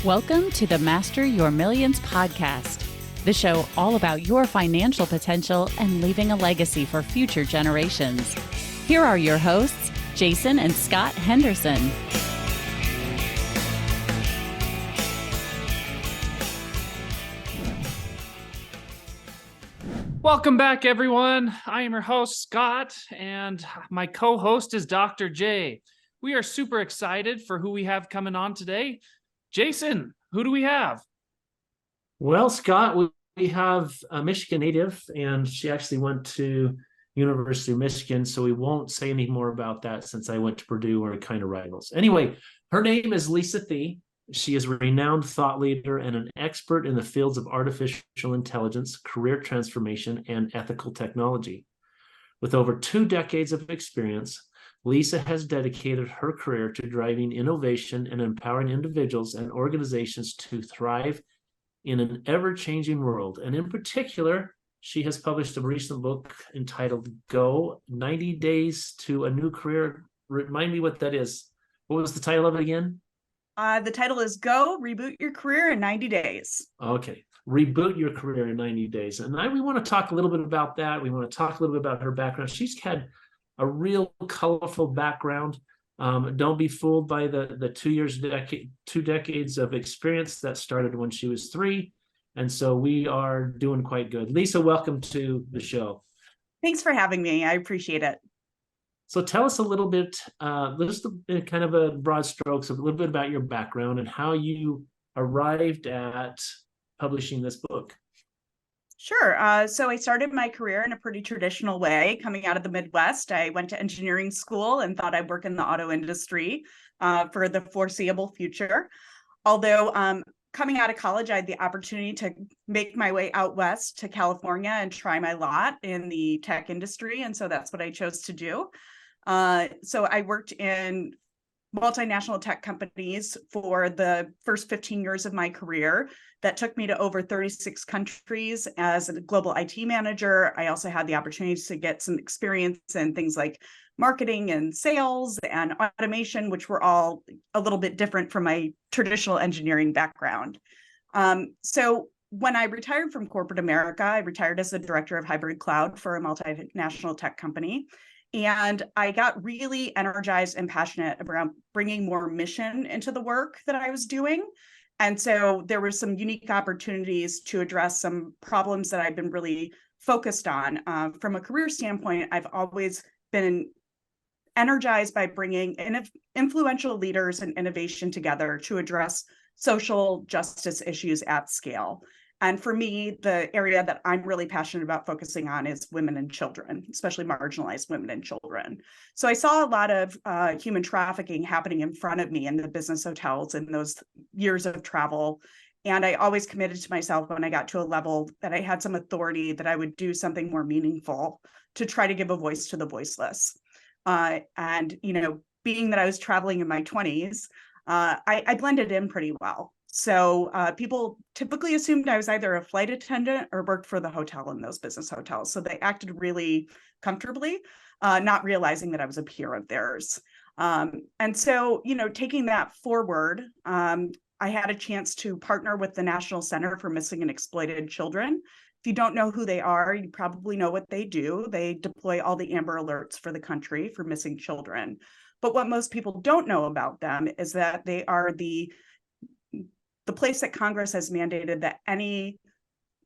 Welcome to the Master Your Millions podcast, the show all about your financial potential and leaving a legacy for future generations. Here are your hosts, Jason and Scott Henderson. Welcome back, everyone. I am your host, Scott, and my co-host is Dr. J. We are super excited for who we have coming on today. Jason, who do we have? Well, Scott, we have a Michigan native, and she actually went to University of Michigan, so we won't say any more about that since I went to Purdue. We're kind of rivals. Anyway, her name is Lisa Thie. She is a renowned thought leader and an expert in the fields of artificial intelligence, career transformation, and ethical technology. With over 2 decades of experience, Lisa has dedicated her career to driving innovation and empowering individuals and organizations to thrive in an ever-changing world. And in particular, she has published a recent book entitled Go, 90 Days to a New Career. Remind me what that is. What was the title of it again? The title is Go, Reboot Your Career in 90 Days. Okay. Reboot Your Career in 90 Days. And we want to talk a little bit about that. We want to talk a little bit about her background. She's had a real colorful background. Don't be fooled by the 2 decades of experience that started when she was 3. And so we are doing quite good. Lisa, welcome to the show. Thanks for having me. I appreciate it. So tell us a little bit, just kind of a broad strokes, a little bit about your background and how you arrived at publishing this book. Sure. So I started my career in a pretty traditional way. Coming out of the Midwest, I went to engineering school and thought I'd work in the auto industry for the foreseeable future. Although coming out of college, I had the opportunity to make my way out west to California and try my lot in the tech industry. And so that's what I chose to do. So I worked in multinational tech companies for the first 15 years of my career. That took me to over 36 countries as a global IT manager. I also had the opportunity to get some experience in things like marketing and sales and automation, which were all a little bit different from my traditional engineering background. So when I retired from corporate America, I retired as the director of hybrid cloud for a multinational tech company. And I got really energized and passionate around bringing more mission into the work that I was doing. And so there were some unique opportunities to address some problems that I've been really focused on. From a career standpoint, I've always been energized by bringing influential leaders and innovation together to address social justice issues at scale. And for me, the area that I'm really passionate about focusing on is women and children, especially marginalized women and children. So I saw a lot of human trafficking happening in front of me in the business hotels in those years of travel. And I always committed to myself when I got to a level that I had some authority that I would do something more meaningful to try to give a voice to the voiceless. And, being that I was traveling in my 20s, I blended in pretty well. So people typically assumed I was either a flight attendant or worked for the hotel in those business hotels. So they acted really comfortably, not realizing that I was a peer of theirs. And so, taking that forward, I had a chance to partner with the National Center for Missing and Exploited Children. If you don't know who they are, you probably know what they do. They deploy all the Amber Alerts for the country for missing children. But what most people don't know about them is that they are the place that Congress has mandated that any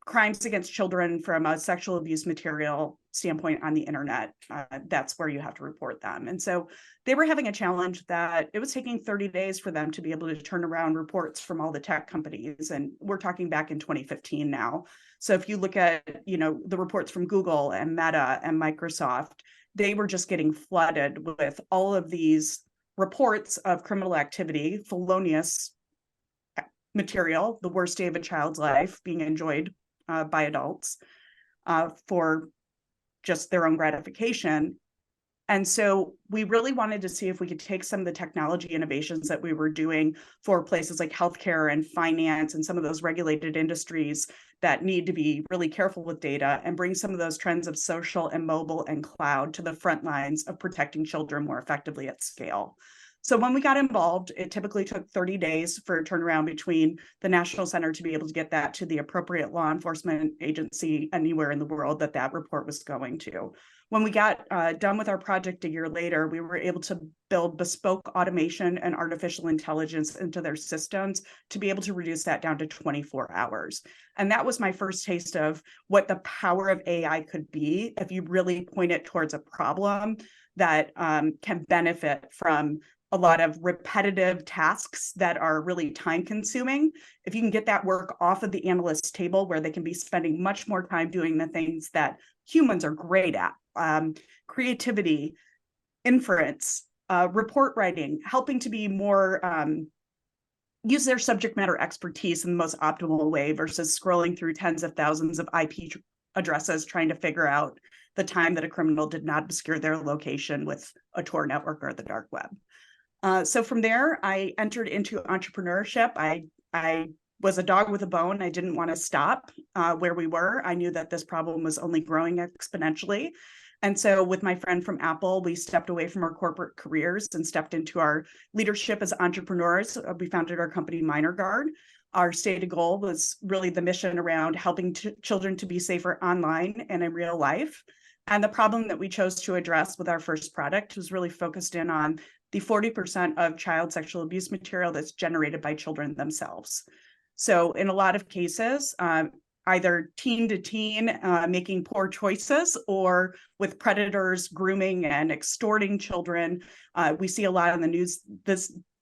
crimes against children from a sexual abuse material standpoint on the internet, that's where you have to report them. And so they were having a challenge that it was taking 30 days for them to be able to turn around reports from all the tech companies. And we're talking back in 2015 now. So if you look at, the reports from Google and Meta and Microsoft, they were just getting flooded with all of these reports of criminal activity, felonious material, the worst day of a child's life being enjoyed by adults for just their own gratification. And so we really wanted to see if we could take some of the technology innovations that we were doing for places like healthcare and finance and some of those regulated industries that need to be really careful with data and bring some of those trends of social and mobile and cloud to the front lines of protecting children more effectively at scale. So when we got involved, it typically took 30 days for a turnaround between the National Center to be able to get that to the appropriate law enforcement agency anywhere in the world that report was going to. When we got done with our project a year later, we were able to build bespoke automation and artificial intelligence into their systems to be able to reduce that down to 24 hours. And that was my first taste of what the power of AI could be if you really point it towards a problem that can benefit from a lot of repetitive tasks that are really time consuming. If you can get that work off of the analyst's table where they can be spending much more time doing the things that humans are great at, creativity, inference, report writing, helping to be more, use their subject matter expertise in the most optimal way versus scrolling through tens of thousands of IP addresses trying to figure out the time that a criminal did not obscure their location with a Tor network or the dark web. So from there, I entered into entrepreneurship. I was a dog with a bone. I didn't want to stop where we were. I knew that this problem was only growing exponentially. And so with my friend from Apple, we stepped away from our corporate careers and stepped into our leadership as entrepreneurs. We founded our company, Minor Guard. Our stated goal was really the mission around helping children to be safer online and in real life. And the problem that we chose to address with our first product was really focused in on the 40% of child sexual abuse material that's generated by children themselves. So in a lot of cases, either teen to teen making poor choices or with predators grooming and extorting children. We see a lot in the news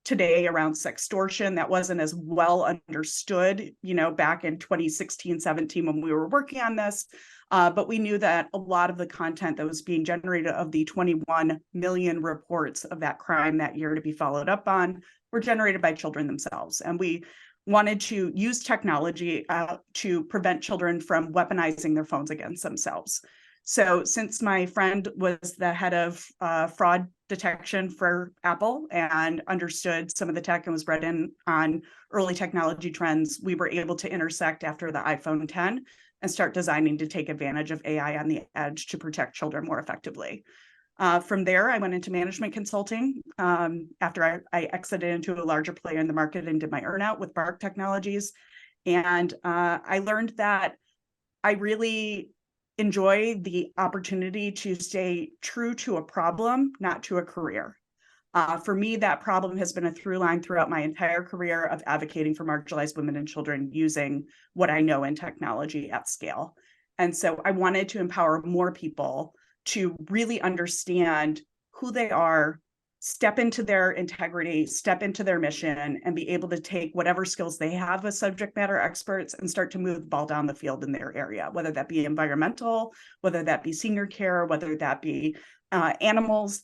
today around sextortion that wasn't as well understood, back in 2016, 17 when we were working on this. But we knew that a lot of the content that was being generated of the 21 million reports of that crime that year to be followed up on were generated by children themselves. And we wanted to use technology to prevent children from weaponizing their phones against themselves. So since my friend was the head of fraud detection for Apple and understood some of the tech and was bred in on early technology trends, we were able to intersect after the iPhone 10 and start designing to take advantage of AI on the edge to protect children more effectively. From there, I went into management consulting after I exited into a larger player in the market and did my earnout with Bark Technologies. And I learned that I really enjoy the opportunity to stay true to a problem, not to a career. For me, that problem has been a through line throughout my entire career of advocating for marginalized women and children using what I know in technology at scale. And so I wanted to empower more people to really understand who they are, step into their integrity, step into their mission, and be able to take whatever skills they have as subject matter experts and start to move the ball down the field in their area, whether that be environmental, whether that be senior care, whether that be animals,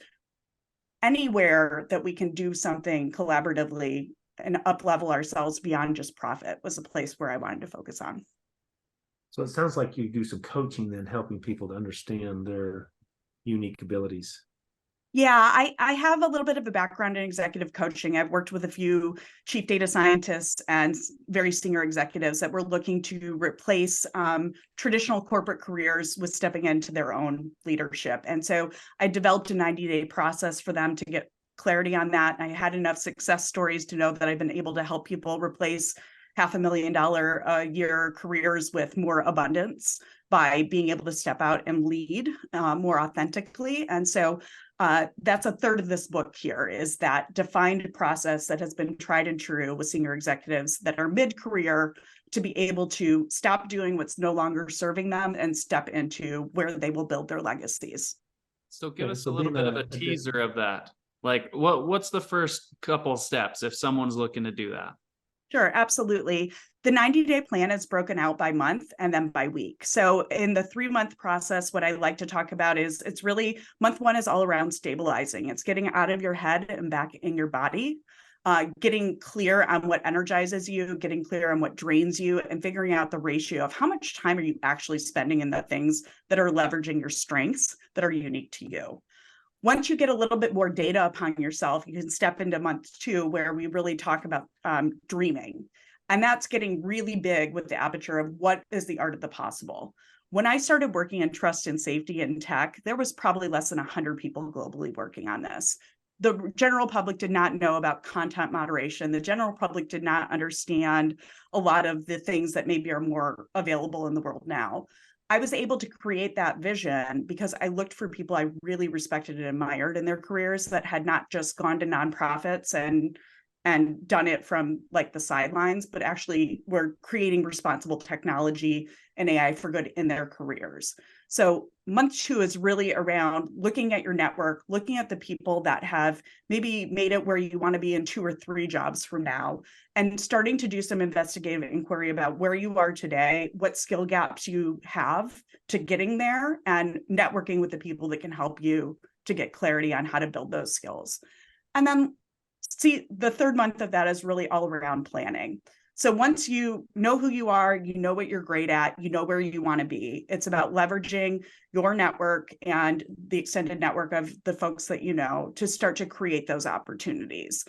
anywhere that we can do something collaboratively and up-level ourselves beyond just profit was a place where I wanted to focus on. So it sounds like you do some coaching then, helping people to understand their unique abilities. Yeah, I have a little bit of a background in executive coaching. I've worked with a few chief data scientists and very senior executives that were looking to replace traditional corporate careers with stepping into their own leadership. And so I developed a 90-day process for them to get clarity on that. I had enough success stories to know that I've been able to help people replace $500,000 a year careers with more abundance by being able to step out and lead more authentically. And so that's a third of this book here, is that defined process that has been tried and true with senior executives that are mid-career to be able to stop doing what's no longer serving them and step into where they will build their legacies. So give us a little bit of a teaser of that. Like what's the first couple steps if someone's looking to do that? Sure, absolutely. The 90-day plan is broken out by month and then by week. So in the 3-month process, what I like to talk about is it's really month 1 is all around stabilizing. It's getting out of your head and back in your body, getting clear on what energizes you, getting clear on what drains you, and figuring out the ratio of how much time are you actually spending in the things that are leveraging your strengths that are unique to you. Once you get a little bit more data upon yourself, you can step into month 2 where we really talk about dreaming. And that's getting really big with the aperture of what is the art of the possible. When I started working in trust and safety in tech, there was probably less than 100 people globally working on this. the general public did not know about content moderation. The general public did not understand a lot of the things that maybe are more available in the world now. I was able to create that vision because I looked for people I really respected and admired in their careers that had not just gone to nonprofits and done it from like the sidelines, but actually were creating responsible technology and AI for good in their careers. So month 2 is really around looking at your network, looking at the people that have maybe made it where you want to be in 2 or 3 jobs from now, and starting to do some investigative inquiry about where you are today, what skill gaps you have to getting there, and networking with the people that can help you to get clarity on how to build those skills. And then see, the 3rd month of that is really all around planning. So once you know who you are, you know what you're great at, you know where you want to be. It's about leveraging your network and the extended network of the folks that you know to start to create those opportunities.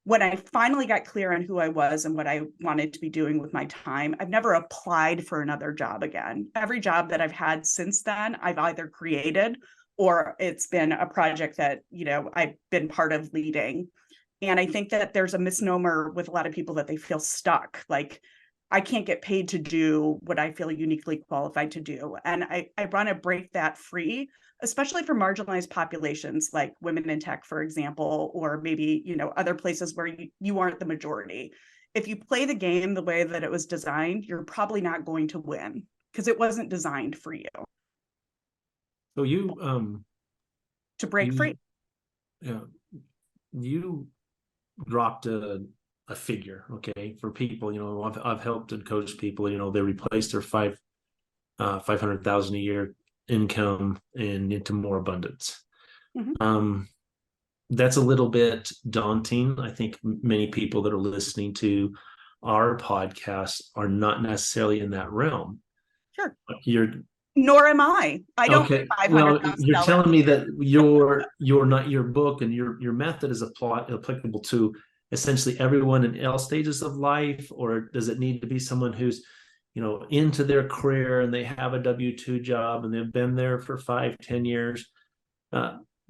When I finally got clear on who I was and what I wanted to be doing with my time, I've never applied for another job again. Every job that I've had since then, I've either created or it's been a project that, you know, I've been part of leading. And I think that there's a misnomer with a lot of people that they feel stuck. Like, I can't get paid to do what I feel uniquely qualified to do. And I want to break that free, especially for marginalized populations like women in tech, for example, or maybe, you know, other places where you aren't the majority. If you play the game the way that it was designed, you're probably not going to win because it wasn't designed for you. So to break free. Yeah. You dropped a figure, okay, for people, you know, I've helped and coached people, you know, they replace their 500,000 a year income and into more abundance. Mm-hmm. That's a little bit daunting. I think many people that are listening to our podcast are not necessarily in that realm. Sure. Nor am I. I don't. Okay. Well, you're telling me that your book and your method is applicable to essentially everyone in all stages of life, or does it need to be someone who's, you know, into their career and they have a W-2 job and they've been there for 5-10 years?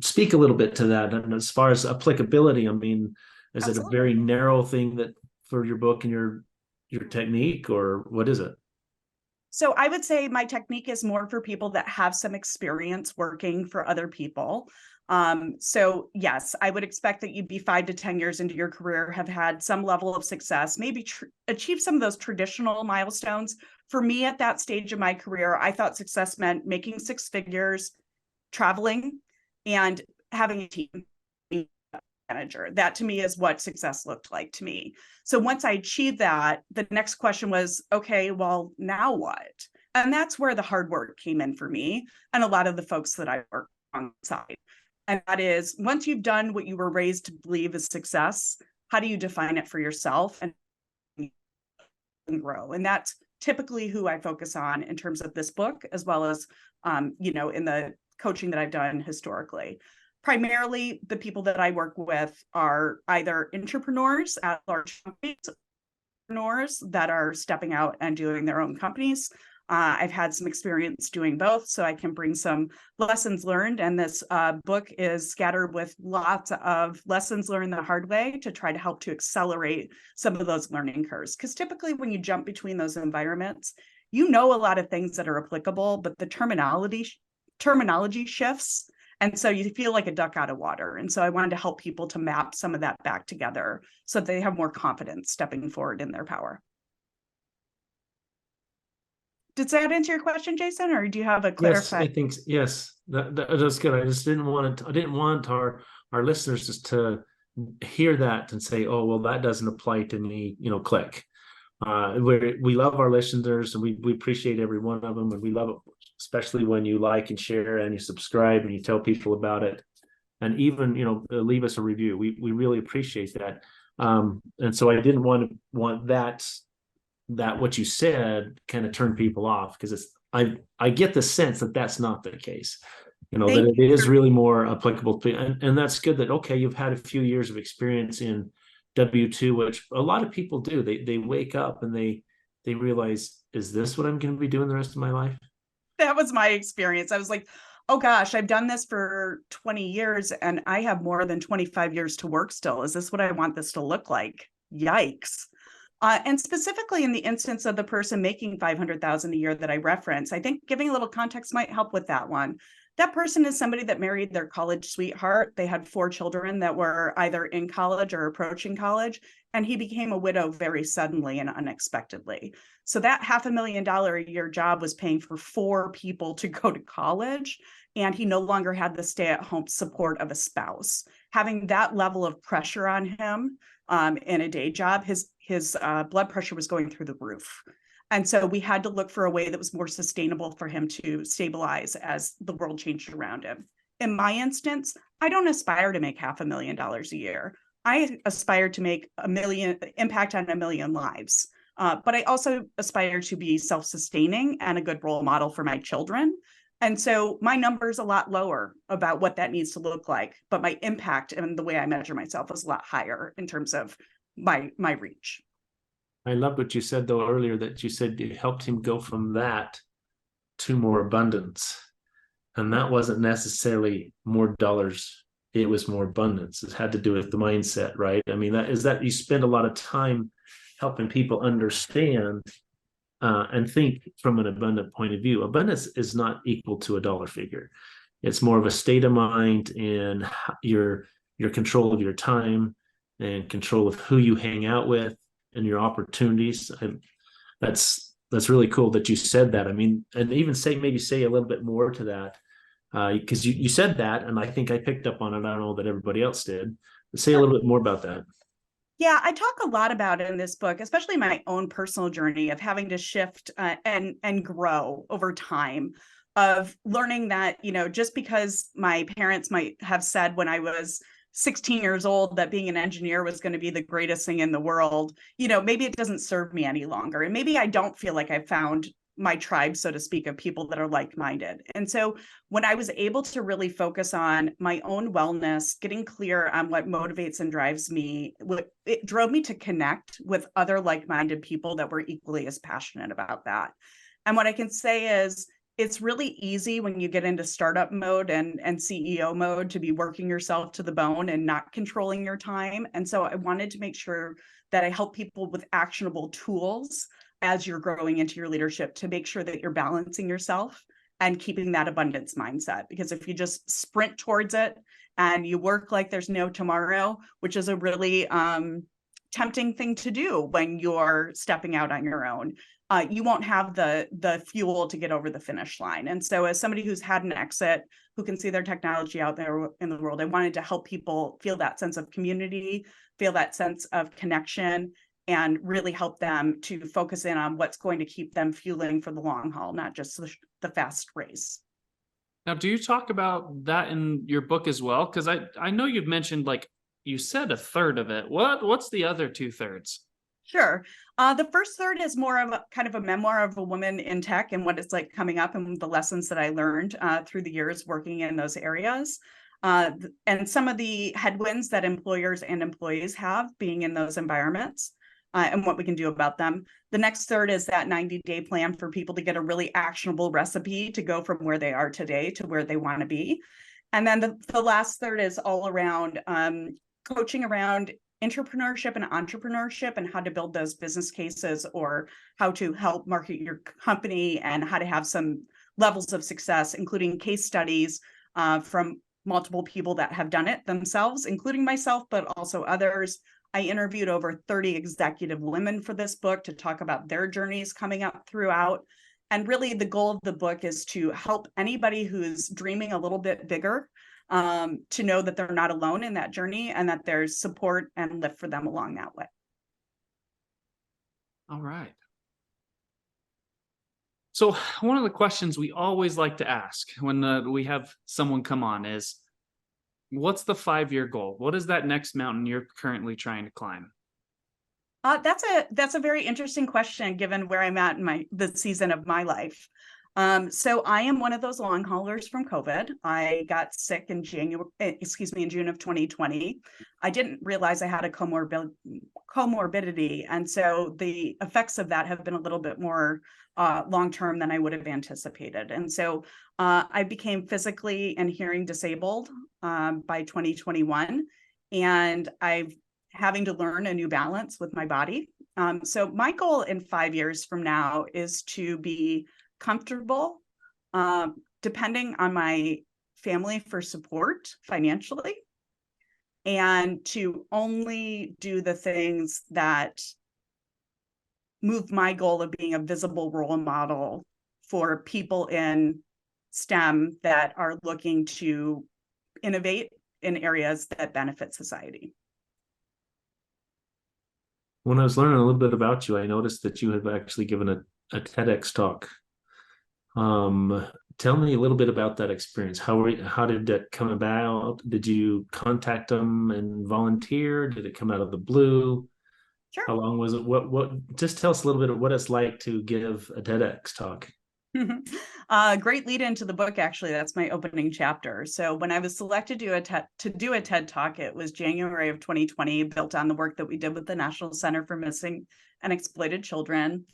Speak a little bit to that. And as far as applicability, I mean, is Absolutely. It a very narrow thing that for your book and your technique, or what is it? So I would say my technique is more for people that have some experience working for other people. So yes, I would expect that you'd be 5 to 10 years into your career, have had some level of success, maybe achieve some of those traditional milestones. For me at that stage of my career, I thought success meant making 6 figures, traveling, and having a team manager. That to me is what success looked like to me. So once I achieved that, the next question was, okay, well, now what? And that's where the hard work came in for me and a lot of the folks that I work alongside. And that is, once you've done what you were raised to believe is success, how do you define it for yourself and grow? And that's typically who I focus on in terms of this book, as well as, you know, in the coaching that I've done historically. Primarily, the people that I work with are either entrepreneurs at large companies, entrepreneurs that are stepping out and doing their own companies. I've had some experience doing both, so I can bring some lessons learned. And this book is scattered with lots of lessons learned the hard way to try to help to accelerate some of those learning curves. Because typically when you jump between those environments, you know a lot of things that are applicable, but the terminology shifts. And so you feel like a duck out of water. And so I wanted to help people to map some of that back together so that they have more confidence stepping forward in their power. Did that answer your question, Jason, or do you have a clarify? Yes, I think yes. That's good. I just didn't want our listeners just to hear that and say, oh, well, that doesn't apply to me, you know, click. We love our listeners and we appreciate every one of them, and we love it, especially when you like and share and you subscribe and you tell people about it, and even, you know, leave us a review. We really appreciate that. And so I didn't want that what you said kind of turn people off, because I get the sense that that's not the case. You know, that it is really more applicable to, and that's good that, okay, you've had a few years of experience in W-2, which a lot of people do. They wake up and they realize, is this what I'm going to be doing the rest of my life? That was my experience. I was like, oh gosh, I've done this for 20 years and I have more than 25 years to work still. Is this what I want this to look like? Yikes. And specifically in the instance of the person making 500,000 a year that I reference, I think giving a little context might help with that one. That person is somebody that married their college sweetheart. They had 4 children that were either in college or approaching college, and he became a widow very suddenly and unexpectedly. So that $500,000 a year job was paying for 4 people to go to college, and he no longer had the stay-at-home support of a spouse. Having that level of pressure on him in a day job, his blood pressure was going through the roof. And so we had to look for a way that was more sustainable for him to stabilize as the world changed around him. In my instance, I don't aspire to make $500,000 a year. I aspire to make impact on 1 million lives. But I also aspire to be self-sustaining and a good role model for my children. And so my number is a lot lower about what that needs to look like, but my impact and the way I measure myself is a lot higher in terms of my reach. I loved what you said though earlier, that you said it helped him go from that to more abundance. And that wasn't necessarily more dollars, it was more abundance. It had to do with the mindset, right? I mean, that you spend a lot of time helping people understand and think from an abundant point of view. Abundance is not equal to a dollar figure. It's more of a state of mind and your control of your time and control of who you hang out with and your opportunities. That's really cool that you said that. I mean, and even maybe say a little bit more to that, because you said that, and I think I picked up on it. I don't know that everybody else did. But say a little bit more about that. Yeah, I talk a lot about it in this book, especially my own personal journey of having to shift and grow over time, of learning that, just because my parents might have said when I was 16 years old that being an engineer was going to be the greatest thing in the world, maybe it doesn't serve me any longer. And maybe I don't feel like I've found my tribe, so to speak, of people that are like-minded. And so when I was able to really focus on my own wellness, getting clear on what motivates and drives me, it drove me to connect with other like-minded people that were equally as passionate about that. And what I can say is, it's really easy when you get into startup mode and CEO mode to be working yourself to the bone and not controlling your time. And so I wanted to make sure that I help people with actionable tools as you're growing into your leadership to make sure that you're balancing yourself and keeping that abundance mindset. Because if you just sprint towards it and you work like there's no tomorrow, which is a really tempting thing to do when you're stepping out on your own, you won't have the fuel to get over the finish line. And so as somebody who's had an exit, who can see their technology out there in the world, I wanted to help people feel that sense of community, feel that sense of connection, and really help them to focus in on what's going to keep them fueling for the long haul, not just the fast race. Now, do you talk about that in your book as well? Because I know you've mentioned, like, you said a third of it. What's the other 2/3? Sure. The first third is more of a kind of a memoir of a woman in tech and what it's like coming up and the lessons that I learned through the years working in those areas. And some of the headwinds that employers and employees have being in those environments. And what we can do about them. The next third is that 90-day plan for people to get a really actionable recipe to go from where they are today to where they want to be. And then the last third is all around coaching around entrepreneurship and how to build those business cases, or how to help market your company and how to have some levels of success, including case studies from multiple people that have done it themselves, including myself, but also others. I interviewed over 30 executive women for this book to talk about their journeys coming up throughout. And really the goal of the book is to help anybody who's dreaming a little bit bigger to know that they're not alone in that journey and that there's support and lift for them along that way. All right. So one of the questions we always like to ask when we have someone come on is, what's the 5-year goal? What is that next mountain you're currently trying to climb? That's a very interesting question, given where I'm at in the season of my life. So I am one of those long haulers from COVID. I got sick in June of 2020. I didn't realize I had a comorbidity. And so the effects of that have been a little bit more long-term than I would have anticipated. And so I became physically and hearing disabled by 2021. And I've having to learn a new balance with my body. So my goal in 5 years from now is to be comfortable, depending on my family for support financially, and to only do the things that move my goal of being a visible role model for people in STEM that are looking to innovate in areas that benefit society. When I was learning a little bit about you, I noticed that you have actually given a TEDx talk. Tell me a little bit about that experience. How did that come about? Did you contact them and volunteer? Did it come out of the blue? Sure. How long was it? Just tell us a little bit of what it's like to give a TEDx talk. Great lead into the book, actually. That's my opening chapter. So when I was selected to do a TED Talk, it was January of 2020, built on the work that we did with the National Center for Missing and Exploited Children.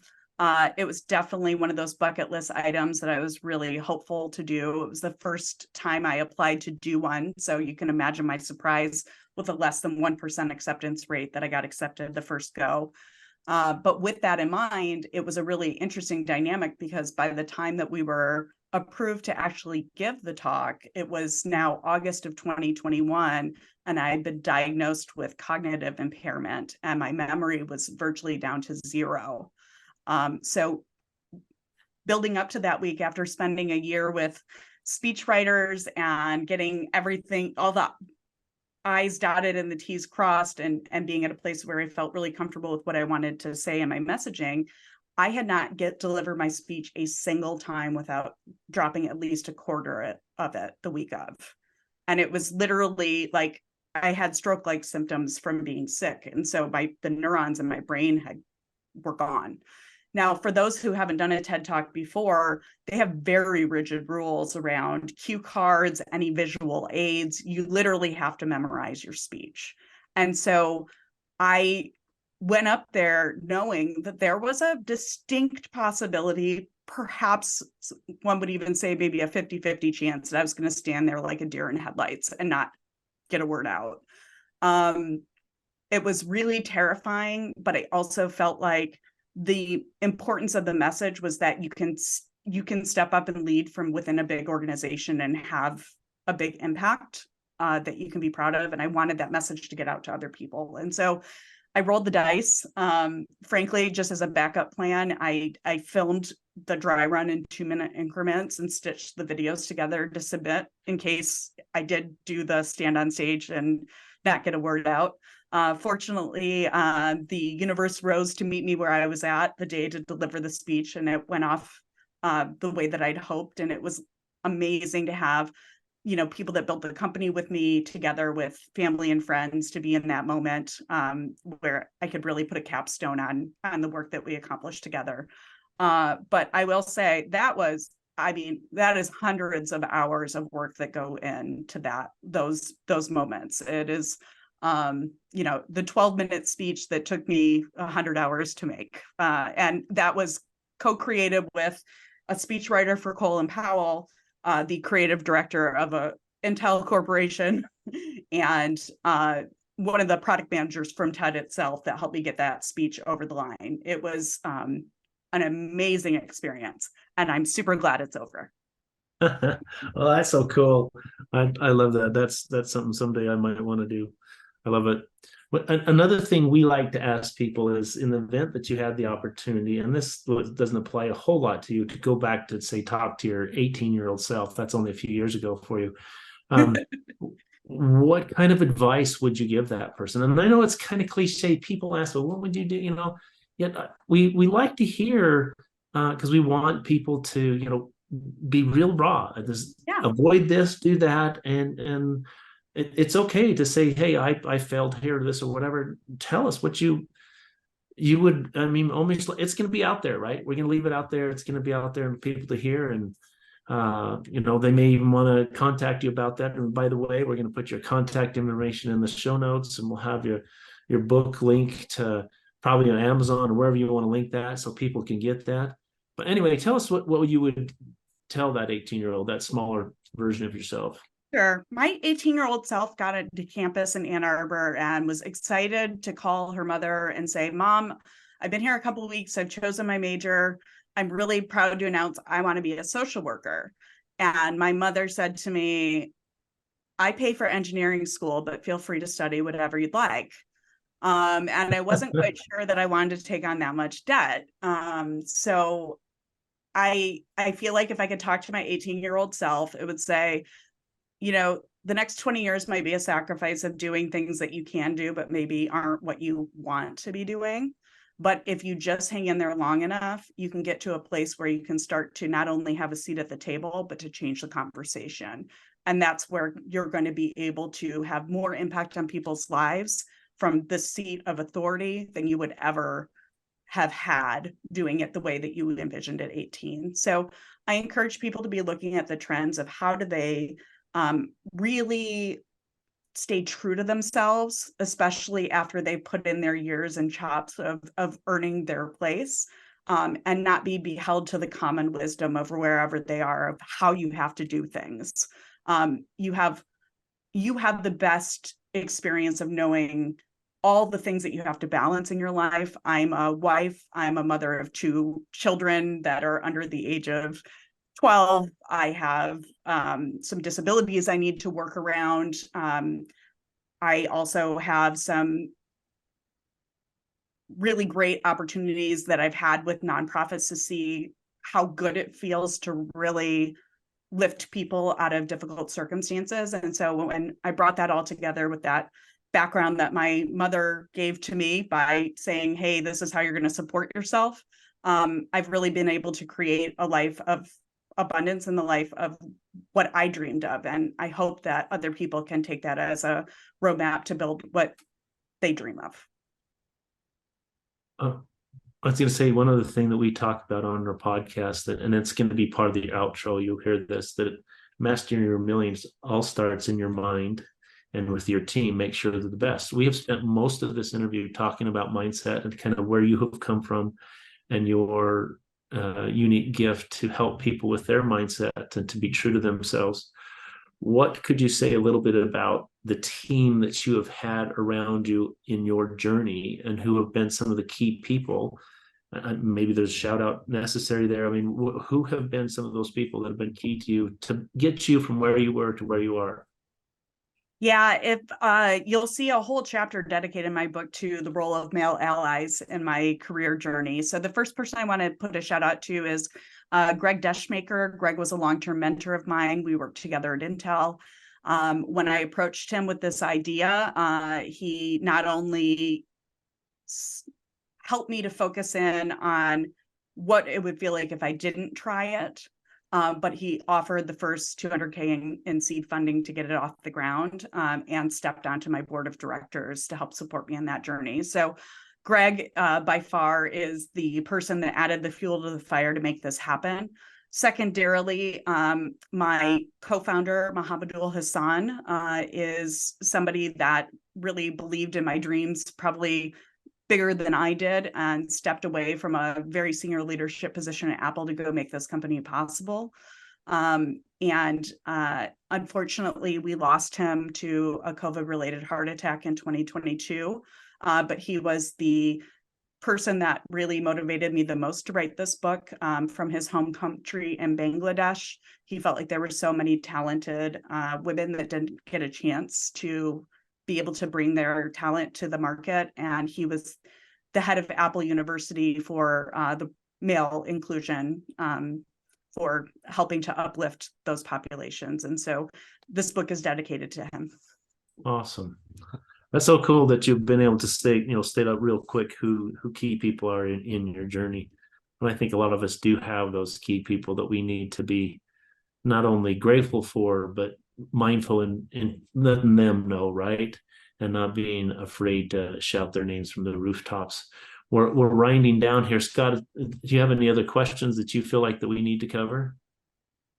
It was definitely one of those bucket list items that I was really hopeful to do. It was the first time I applied to do one. So you can imagine my surprise with a less than 1% acceptance rate that I got accepted the first go. But with that in mind, it was a really interesting dynamic, because by the time that we were approved to actually give the talk, it was now August of 2021, and I had been diagnosed with cognitive impairment, and my memory was virtually down to zero. So building up to that week, after spending a year with speech writers and getting everything, all the I's dotted and the T's crossed, and being at a place where I felt really comfortable with what I wanted to say in my messaging, I had not delivered my speech a single time without dropping at least a quarter of it the week of. And it was literally like I had stroke-like symptoms from being sick. And so the neurons in my brain were gone. Now, for those who haven't done a TED Talk before, they have very rigid rules around cue cards, any visual aids. You literally have to memorize your speech. And so I went up there knowing that there was a distinct possibility, perhaps one would even say maybe a 50-50 chance, that I was going to stand there like a deer in headlights and not get a word out. It was really terrifying, but I also felt like the importance of the message was that you can step up and lead from within a big organization and have a big impact that you can be proud of. And I wanted that message to get out to other people. And so I rolled the dice. Frankly, just as a backup plan, I filmed the dry run in 2-minute increments and stitched the videos together to submit in case I did do the stand on stage and not get a word out. Fortunately, the universe rose to meet me where I was at the day to deliver the speech, and it went off the way that I'd hoped. And it was amazing to have, people that built the company with me, together with family and friends, to be in that moment where I could really put a capstone on the work that we accomplished together. But I will say that is hundreds of hours of work that go into those moments. It is the 12-minute speech that took me 100 hours to make. And that was co-created with a speechwriter for Cole & Powell, the creative director of a Intel corporation, and one of the product managers from TED itself that helped me get that speech over the line. It was an amazing experience, and I'm super glad it's over. Well, that's so cool. I love that. That's something someday I might want to do. I love it. But another thing we like to ask people is, in the event that you had the opportunity, and this doesn't apply a whole lot to you, to go back to, say, talk to your 18-year-old self. That's only a few years ago for you. What kind of advice would you give that person? And I know it's kind of cliche. People ask, well, what would you do? Yet we like to hear, because we want people to, be real raw. Avoid this, do that, and it's okay to say, hey, I failed here, this or whatever. Tell us what you would. I mean, almost, it's going to be out there, right? We're going to leave it out there. It's going to be out there for people to hear, and they may even want to contact you about that. And by the way, we're going to put your contact information in the show notes, and we'll have your book link to probably on Amazon or wherever you want to link that so people can get that. But anyway, tell us what you would tell that 18-year-old, that smaller version of yourself. Sure. My 18-year-old self got into campus in Ann Arbor and was excited to call her mother and say, Mom, I've been here a couple of weeks. I've chosen my major. I'm really proud to announce I want to be a social worker. And my mother said to me, I pay for engineering school, but feel free to study whatever you'd like. And I wasn't quite sure that I wanted to take on that much debt. So I feel like if I could talk to my 18-year-old self, it would say, the next 20 years might be a sacrifice of doing things that you can do, but maybe aren't what you want to be doing. But if you just hang in there long enough, you can get to a place where you can start to not only have a seat at the table, but to change the conversation. And that's where you're going to be able to have more impact on people's lives from the seat of authority than you would ever have had doing it the way that you envisioned at 18. So I encourage people to be looking at the trends of how do they really stay true to themselves, especially after they put in their years and chops of earning their place, and not be held to the common wisdom of wherever they are of how you have to do things. You have the best experience of knowing all the things that you have to balance in your life. I'm a wife. I'm a mother of 2 children that are under the age of 12. I have some disabilities I need to work around. I also have some really great opportunities that I've had with nonprofits to see how good it feels to really lift people out of difficult circumstances. And so when I brought that all together with that background that my mother gave to me by saying, hey, this is how you're going to support yourself, I've really been able to create a life of abundance in the life of what I dreamed of. And I hope that other people can take that as a roadmap to build what they dream of. I was going to say one other thing that we talk about on our podcast, and it's going to be part of the outro. You'll hear this, that mastering your millions all starts in your mind and with your team. Make sure they're the best. We have spent most of this interview talking about mindset and kind of where you have come from and your unique gift to help people with their mindset and to be true to themselves. What could you say a little bit about the team that you have had around you in your journey and who have been some of the key people? Maybe there's a shout out necessary there. I mean, who have been some of those people that have been key to you to get you from where you were to where you are? Yeah, if you'll see a whole chapter dedicated in my book to the role of male allies in my career journey. So the first person I want to put a shout out to is Greg Deschmaker. Greg was a long-term mentor of mine. We worked together at Intel. When I approached him with this idea, he not only helped me to focus in on what it would feel like if I didn't try it, but he offered the first $200K in seed funding to get it off the ground, and stepped onto my board of directors to help support me in that journey. So Greg, by far, is the person that added the fuel to the fire to make this happen. Secondarily, my co-founder, Mohamedul Hassan, is somebody that really believed in my dreams, probably bigger than I did, and stepped away from a very senior leadership position at Apple to go make this company possible. And unfortunately, we lost him to a COVID-related heart attack in 2022. But he was the person that really motivated me the most to write this book, from his home country in Bangladesh. He felt like there were so many talented women that didn't get a chance to be able to bring their talent to the market. And he was the head of Apple University for the male inclusion, for helping to uplift those populations. And so this book is dedicated to him. Awesome. That's so cool that you've been able to state out real quick who key people are in your journey. And I think a lot of us do have those key people that we need to be not only grateful for, but mindful in letting them know, right? And not being afraid to shout their names from the rooftops. We're winding down here. Scott, do you have any other questions that you feel like that we need to cover?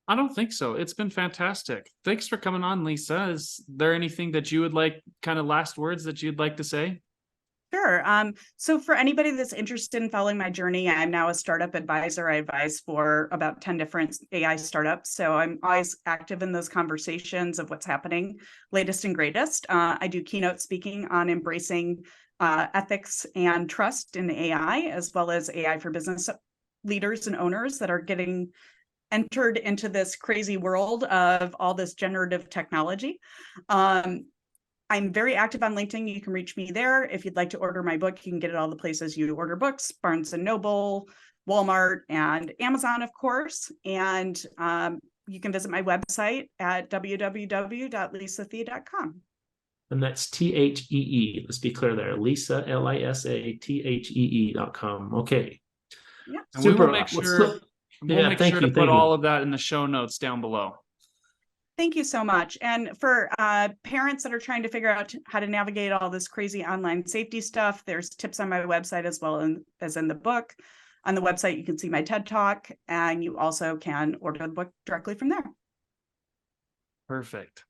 I don't think so. It's been fantastic. Thanks for coming on, Lisa. Is there anything that you would like, kind of last words that you'd like to say? Sure. So for anybody that's interested in following my journey, I'm now a startup advisor. I advise for about 10 different AI startups. So I'm always active in those conversations of what's happening, latest and greatest. I do keynote speaking on embracing ethics and trust in AI, as well as AI for business leaders and owners that are getting entered into this crazy world of all this generative technology. I'm very active on LinkedIn. You can reach me there. If you'd like to order my book, you can get it all the places you order books, Barnes & Noble, Walmart, and Amazon, of course. And you can visit my website at www.lisathea.com. And that's Thee. Let's be clear there. Lisa, LISATHEE.com. Okay. Yeah. And Super. we will make sure, to put all of that in the show notes down below. Thank you so much. And for parents that are trying to figure out how to navigate all this crazy online safety stuff, there's tips on my website as well as in the book. On the website, you can see my TED Talk, and you also can order the book directly from there. Perfect.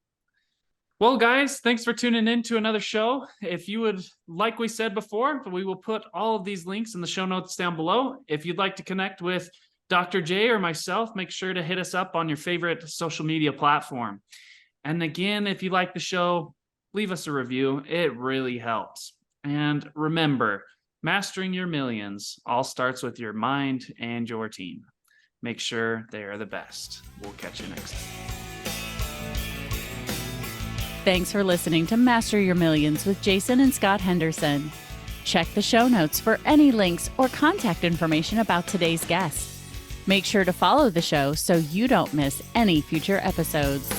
Well, guys, thanks for tuning in to another show. If you would, like we said before, we will put all of these links in the show notes down below. If you'd like to connect with Dr. J or myself, make sure to hit us up on your favorite social media platform. And again, if you like the show, leave us a review. It really helps. And remember, mastering your millions all starts with your mind and your team. Make sure they are the best. We'll catch you next time. Thanks for listening to Master Your Millions with Jason and Scott Henderson. Check the show notes for any links or contact information about today's guest. Make sure to follow the show so you don't miss any future episodes.